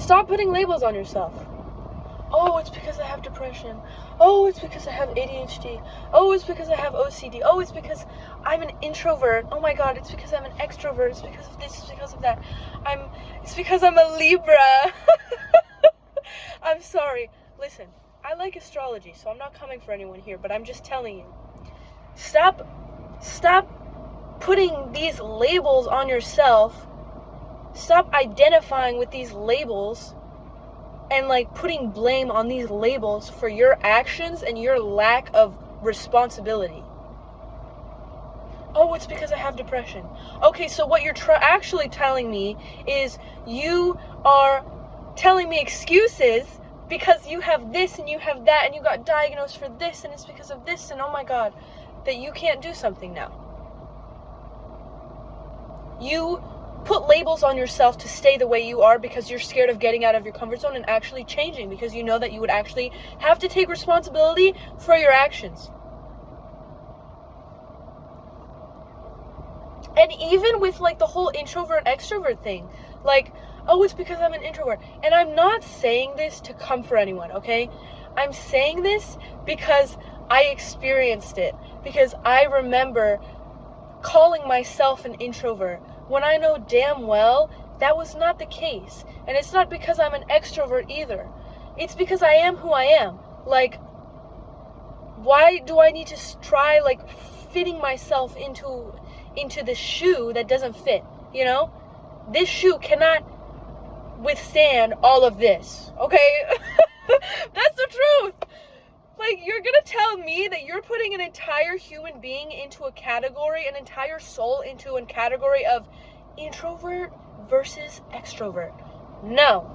Stop putting labels on yourself. Oh, it's because I have depression. Oh, it's because I have ADHD. Oh, it's because I have OCD. Oh, it's because I'm an introvert. Oh my god, it's because I'm an extrovert. It's because of this, it's because of that. It's because I'm a Libra. I'm sorry. Listen, I like astrology, so I'm not coming for anyone here, but I'm just telling you. Stop putting these labels on yourself. Stop identifying with these labels and like putting blame on these labels for your actions and your lack of responsibility. Oh, it's because I have depression. Okay, so what you're actually telling me is you are telling me excuses because you have this and you have that and you got diagnosed for this and it's because of this and oh my god, that you can't do something now. You put labels on yourself to stay the way you are because you're scared of getting out of your comfort zone and actually changing, because you know that you would actually have to take responsibility for your actions. And even with like the whole introvert extrovert thing, like, oh, it's because I'm an introvert. And I'm not saying this to comfort anyone, okay? I'm saying this because I experienced it, because I remember calling myself an introvert when I know damn well that was not the case. And it's not because I'm an extrovert either. It's because I am who I am. Like, why do I need to try like fitting myself into this shoe that doesn't fit, you know? This shoe cannot withstand all of this, okay? That's the truth. Like, you're gonna tell me that you're putting an entire human being into a category, an entire soul into a category of introvert versus extrovert? No.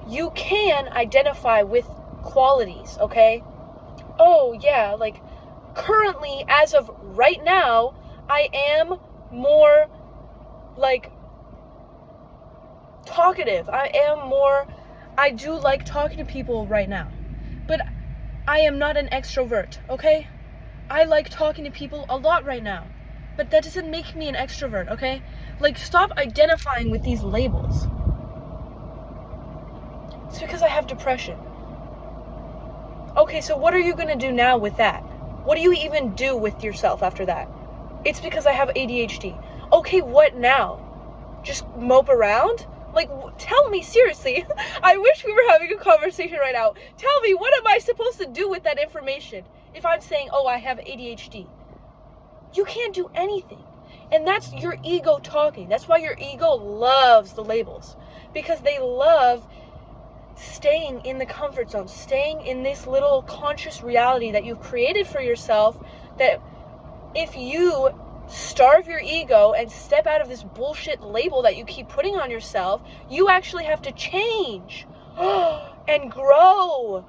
You can identify with qualities, okay? Oh, yeah, like, currently, as of right now, I am more, like, talkative. I do like talking to people right now. But I am not an extrovert, okay? I like talking to people a lot right now. But that doesn't make me an extrovert, okay? Like, stop identifying with these labels. It's because I have depression. Okay, so what are you gonna do now with that? What do you even do with yourself after that? It's because I have ADHD. Okay, what now? Just mope around? Like, tell me, seriously. I wish we were having a conversation right now. Tell me, what am I supposed to do with that information if I'm saying, oh, I have ADHD? You can't do anything. And that's your ego talking. That's why your ego loves the labels. Because they love staying in the comfort zone, staying in this little conscious reality that you've created for yourself, that if you starve your ego and step out of this bullshit label that you keep putting on yourself, you actually have to change and grow.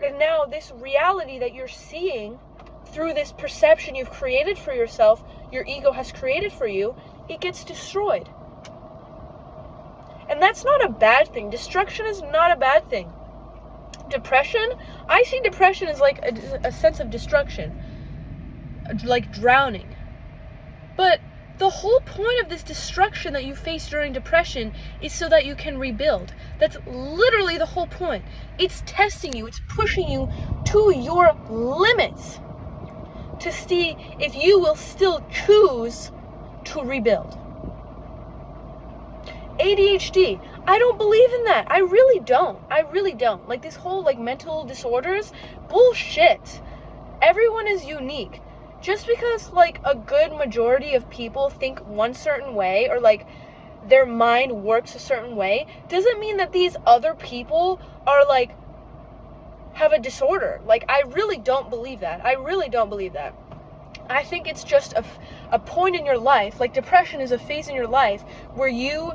And now this reality that you're seeing through this perception you've created for yourself, your ego has created for you, it gets destroyed. And that's not a bad thing. Destruction is not a bad thing. Depression, I see depression as like a sense of destruction, like drowning. But the whole point of this destruction that you face during depression is so that you can rebuild. That's literally the whole point. It's testing you, it's pushing you to your limits to see if you will still choose to rebuild. ADHD, I don't believe in that. I really don't. Like, this whole like mental disorders, bullshit. Everyone is unique. Just because like a good majority of people think one certain way, or like their mind works a certain way, doesn't mean that these other people are like have a disorder. Like, I really don't believe that. I think it's just a point in your life. Like, depression is a phase in your life where you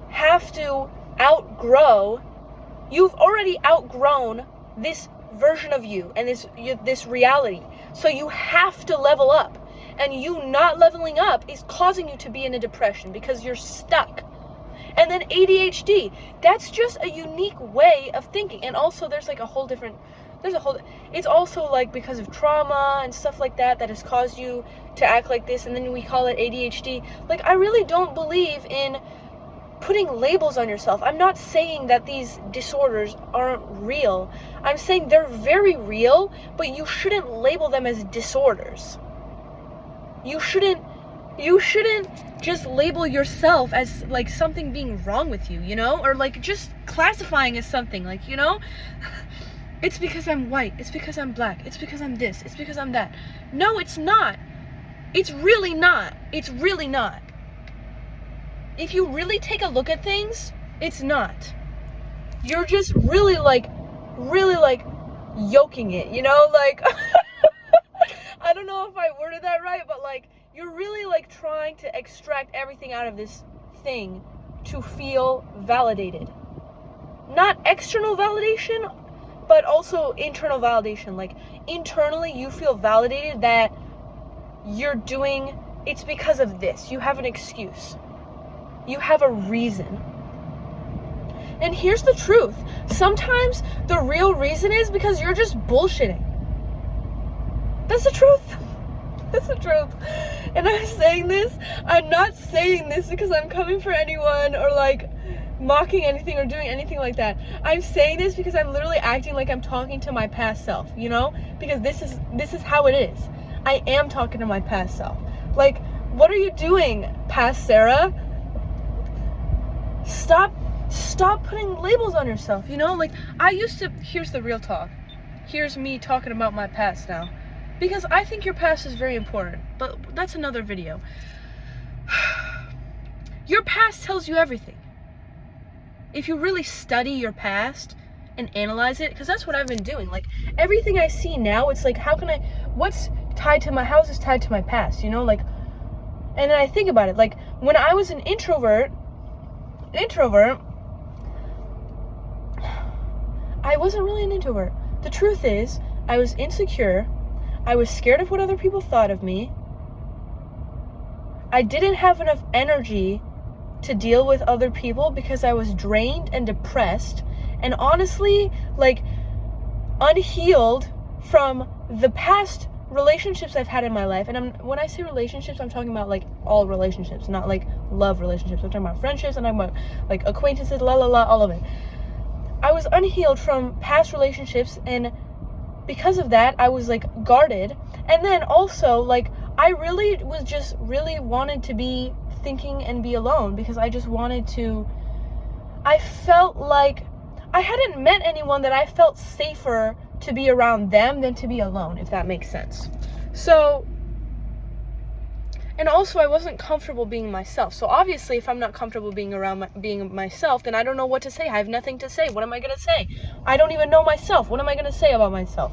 have to outgrow. You've already outgrown this version of you and this reality. So you have to level up. And you not leveling up is causing you to be in a depression because you're stuck. And then ADHD, that's just a unique way of thinking. And also there's also like because of trauma and stuff like that has caused you to act like this, and then we call it ADHD. Like, I really don't believe in putting labels on yourself. I'm not saying that these disorders aren't real. I'm saying they're very real, but you shouldn't label them as disorders. You shouldn't just label yourself as like something being wrong with you, you know? Or like just classifying as something, like, you know? It's because I'm white, it's because I'm black, it's because I'm this, it's because I'm that. No, it's not. It's really not. It's really not. If you really take a look at things, it's not. You're just really like yoking it, you know? Like, I don't know if I worded that right, but like, you're really like trying to extract everything out of this thing to feel validated. Not external validation, but also internal validation. Like, internally you feel validated that you're doing, it's because of this. You have an excuse. You have a reason. And here's the truth. Sometimes the real reason is because you're just bullshitting. That's the truth. That's the truth. And I'm saying this, I'm not saying this because I'm coming for anyone or like mocking anything or doing anything like that. I'm saying this because I'm literally acting like I'm talking to my past self, you know? Because this is how it is. I am talking to my past self. Like, what are you doing, past Sarah? Stop putting labels on yourself, you know? Like, here's the real talk. Here's me talking about my past now. Because I think your past is very important, but that's another video. Your past tells you everything. If you really study your past and analyze it, because that's what I've been doing. Like, everything I see now, it's like, what's tied to how is this tied to my past, you know? Like, and then I think about it, like, when I was an introvert, I wasn't really an introvert. The truth is, I was insecure. I was scared of what other people thought of me. I didn't have enough energy to deal with other people because I was drained and depressed and honestly, like, unhealed from the past relationships I've had in my life. And when I say relationships, I'm talking about like all relationships, not like love relationships. I'm talking about friendships, and I'm talking about like acquaintances, all of it. I was unhealed from past relationships, and because of that, I was like guarded. And then also, like, I really wanted to be thinking and be alone because I felt like I hadn't met anyone that I felt safer to be around them than to be alone, if that makes sense. So, and also I wasn't comfortable being myself. So obviously, if I'm not comfortable being around being myself, then I don't know what to say. I have nothing to say. What am I going to say? I don't even know myself. What am I going to say about myself?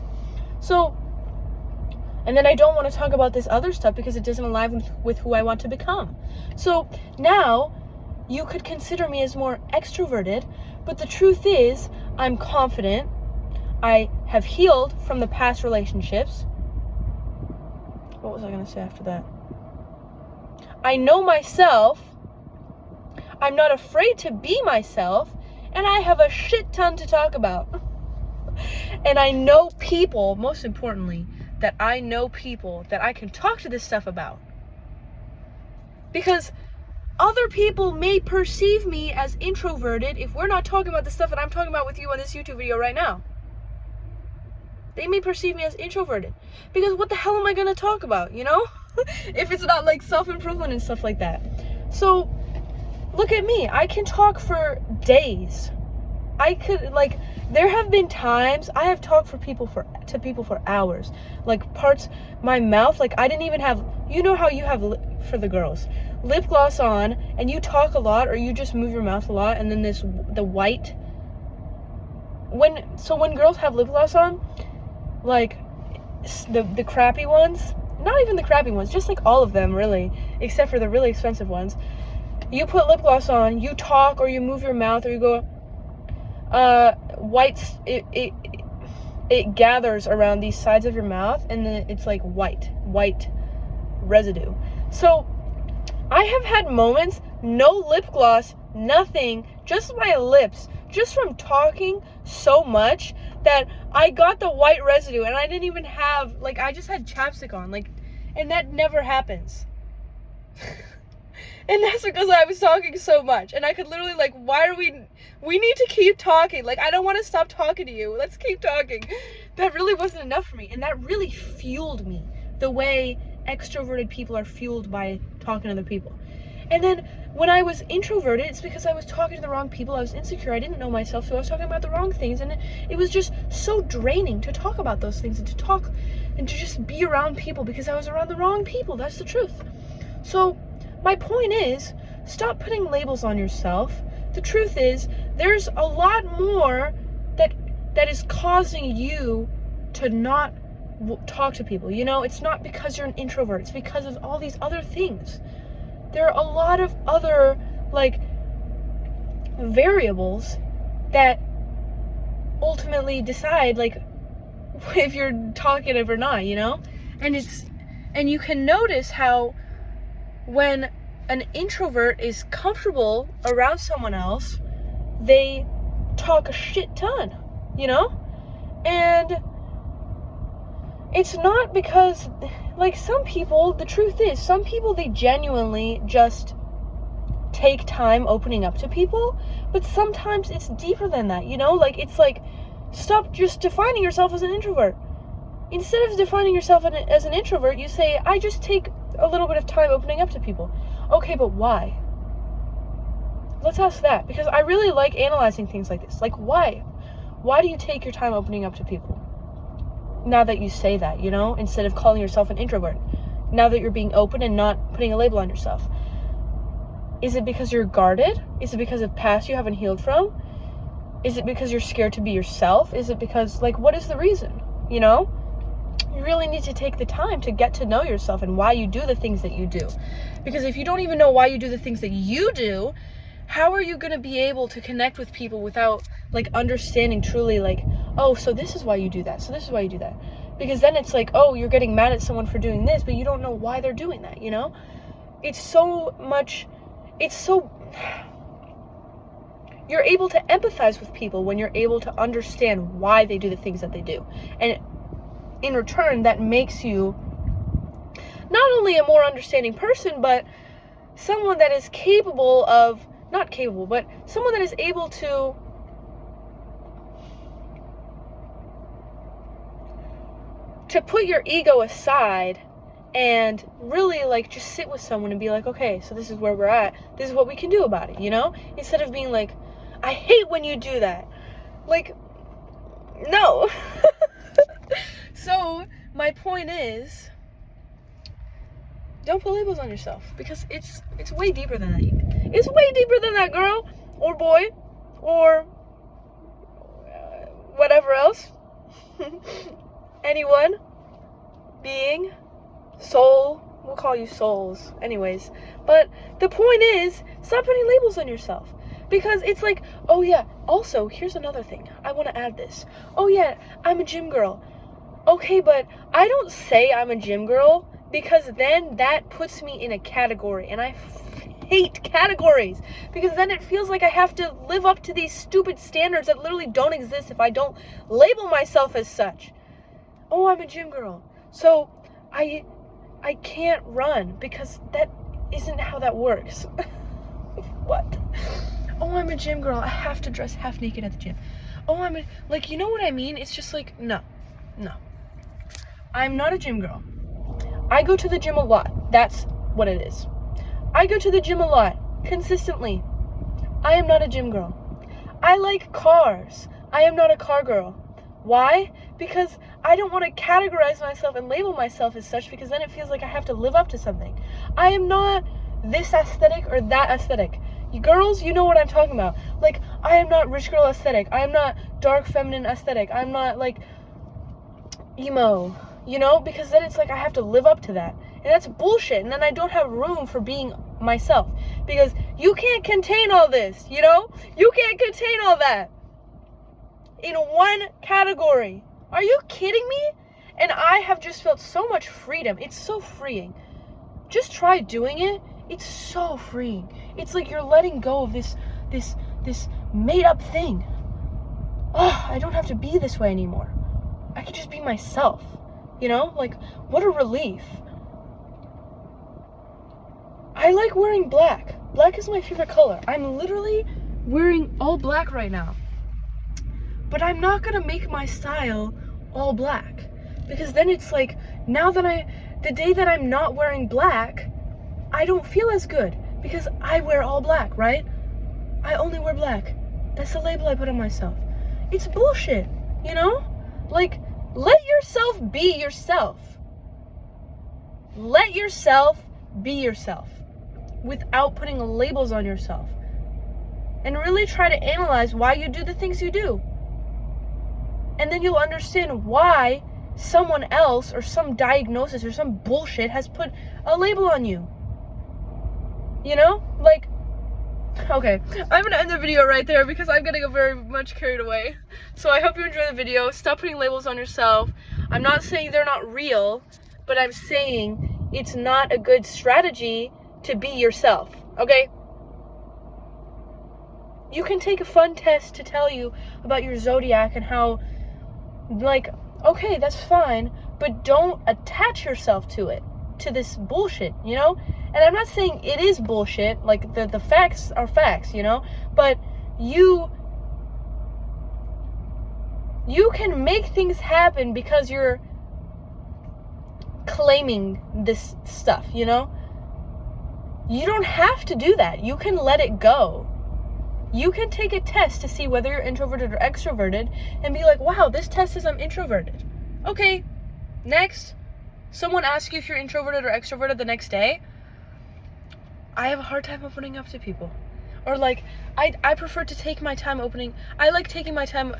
So, and then I don't want to talk about this other stuff because it doesn't align with who I want to become. So now you could consider me as more extroverted, but the truth is I'm confident. I have healed from the past relationships. What was I going to say after that? I know myself. I'm not afraid to be myself, and I have a shit ton to talk about. And I know people, most importantly, that I know people that I can talk to this stuff about. Because other people may perceive me as introverted if we're not talking about the stuff that I'm talking about with you on this YouTube video right now. They may perceive me as introverted. Because what the hell am I going to talk about, you know? If it's not like self-improvement and stuff like that. So, look at me. I can talk for days. I could, like, there have been times I have talked to people for hours. Like, my mouth, like, I didn't even have, you know how you have, for the girls, lip gloss on, and you talk a lot, or you just move your mouth a lot, and then the white, when girls have lip gloss on, like, the crappy ones, not even the crappy ones, just like all of them, really, except for the really expensive ones, you put lip gloss on, you talk, or you move your mouth, or you go, whites, it gathers around these sides of your mouth, and then it's like white residue. So I have had moments, no lip gloss, nothing, just my lips, just from talking so much that I got the white residue, and I didn't even have, like, I just had chapstick on, like, and that never happens. And that's because I was talking so much. And I could literally, like, we need to keep talking. Like, I don't want to stop talking to you. Let's keep talking. That really wasn't enough for me. And that really fueled me the way extroverted people are fueled by talking to other people. And then when I was introverted, it's because I was talking to the wrong people. I was insecure. I didn't know myself, so I was talking about the wrong things. And it was just so draining to talk about those things and to talk and to just be around people because I was around the wrong people. That's the truth. So my point is, stop putting labels on yourself. The truth is, there's a lot more that is causing you to not talk to people. You know, it's not because you're an introvert. It's because of all these other things. There are a lot of other, like, variables that ultimately decide, like, if you're talkative or not, you know? And you can notice how when an introvert is comfortable around someone else, they talk a shit ton, you know? And it's not because, like, some people, the truth is, some people, they genuinely just take time opening up to people, but sometimes it's deeper than that, you know? Like, it's like, stop just defining yourself as an introvert. Instead of defining yourself as an introvert, you say, I just take a little bit of time opening up to people. Okay, but why? Let's ask that, because I really like analyzing things like this. Like, why? Why do you take your time opening up to people? Now that you say that, you know, instead of calling yourself an introvert. Now that you're being open and not putting a label on yourself. Is it because you're guarded? Is it because of past you haven't healed from? Is it because you're scared to be yourself? Is it because, like, what is the reason? You know? You really need to take the time to get to know yourself and why you do the things that you do. Because if you don't even know why you do the things that you do, how are you going to be able to connect with people without, like, understanding truly, like, oh, so this is why you do that. So this is why you do that. Because then it's like, oh, you're getting mad at someone for doing this, but you don't know why they're doing that, you know? You're able to empathize with people when you're able to understand why they do the things that they do. And in return, that makes you not only a more understanding person, but someone that is capable of, not capable, but someone that is able to put your ego aside and really, like, just sit with someone and be like, okay, so this is where we're at. This is what we can do about it, you know? Instead of being like, I hate when you do that. Like, no. So, my point is, don't put labels on yourself, because it's way deeper than that. It's way deeper than that, girl, or boy, or whatever else. Anyone, being, soul, we'll call you souls, anyways. But the point is, stop putting labels on yourself. Because it's like, oh yeah, also, here's another thing. I want to add this. Oh yeah, I'm a gym girl. Okay, but I don't say I'm a gym girl, because then that puts me in a category, and I hate categories, because then it feels like I have to live up to these stupid standards that literally don't exist if I don't label myself as such. Oh, I'm a gym girl, so I can't run, because that isn't how that works. What? Oh, I'm a gym girl, I have to dress half naked at the gym. Oh, like, you know what I mean? It's just like, no. I'm not a gym girl. I go to the gym a lot. That's what it is. I go to the gym a lot, consistently. I am not a gym girl. I like cars. I am not a car girl. Why? Because I don't want to categorize myself and label myself as such, because then it feels like I have to live up to something. I am not this aesthetic or that aesthetic. You girls, you know what I'm talking about. Like, I am not rich girl aesthetic. I am not dark feminine aesthetic. I'm not, like, emo, you know? Because then it's like I have to live up to that. And that's bullshit. And then I don't have room for being myself. Because you can't contain all this, you know? You can't contain all that in one category. Are you kidding me? And I have just felt so much freedom. It's so freeing. Just try doing it. It's so freeing. It's like you're letting go of this made up thing. Oh, I don't have to be this way anymore. I can just be myself. You know? Like, what a relief. I like wearing black. Black is my favorite color. I'm literally wearing all black right now. But I'm not gonna make my style all black. Because then it's like, the day that I'm not wearing black, I don't feel as good. Because I wear all black, right? I only wear black. That's the label I put on myself. It's bullshit, you know? Like, let yourself be yourself. Let yourself be yourself without putting labels on yourself. And really try to analyze why you do the things you do. And then you'll understand why someone else or some diagnosis or some bullshit has put a label on you. You know? Like, okay, I'm gonna end the video right there because I'm getting very much carried away. So I hope you enjoy the video. Stop putting labels on yourself. I'm not saying they're not real, but I'm saying it's not a good strategy to be yourself, okay? You can take a fun test to tell you about your zodiac and how, like, okay, that's fine, but don't attach yourself to it, to this bullshit, you know? And I'm not saying it is bullshit, like, the facts are facts, you know? But you can make things happen because you're claiming this stuff, you know? You don't have to do that. You can let it go. You can take a test to see whether you're introverted or extroverted and be like, wow, this test says I'm introverted. Okay, next. Someone asks you if you're introverted or extroverted the next day. I have a hard time opening up to people. Or like, I prefer to take my time I like taking my time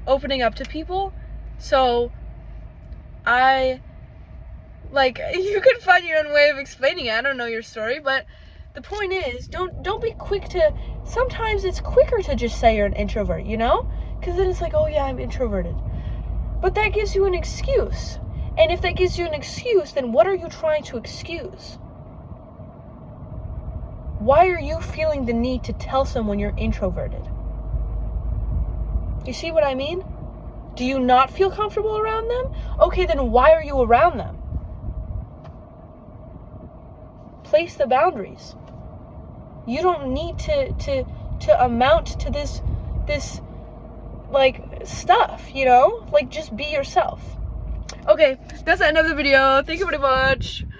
opening up to people. So, you can find your own way of explaining it. I don't know your story, but the point is, don't be quick to, sometimes it's quicker to just say you're an introvert, you know? Because then it's like, oh yeah, I'm introverted. But that gives you an excuse. And if that gives you an excuse, then what are you trying to excuse? Why are you feeling the need to tell someone you're introverted? You see what I mean? Do you not feel comfortable around them? Okay, then why are you around them? Place the boundaries. You don't need to amount to this like stuff, you know? Like, just be yourself. Okay, that's the end of the video. Thank you very much.